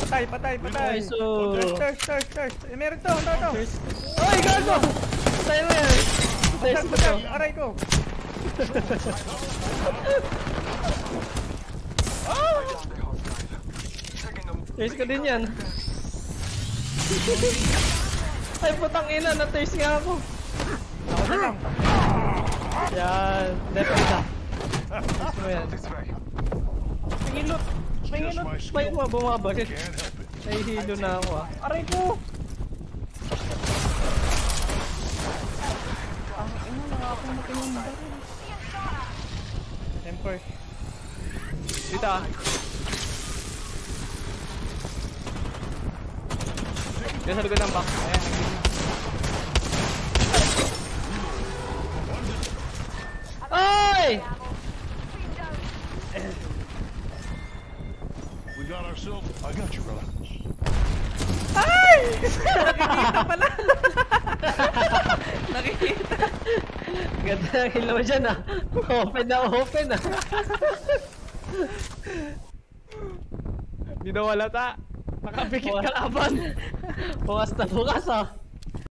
Patay. Nice. Thirst. Eh, meron to. Ay, gago! Patay mo yan. Thirst mo to. Aray ko. Thirst ko din yan. Ay, putang ina. Na-thirst nga ako. Ako na lang. Yan. Left isa. Thirst mo yan. Pangilot. Spike mo, bumabalik. Nahihilo na ako ah. Aray ko. Temper. Dito ah. Diyan sa likod ng box. Ayan. Ay! We got ourselves. I got you, brother. Ay! Nakikita pala. Nakikita. Ganda ng ilaw dyan ah. Open ah. Hindi na wala ta. Nakapikit kalaban. Bukas na bukas ah.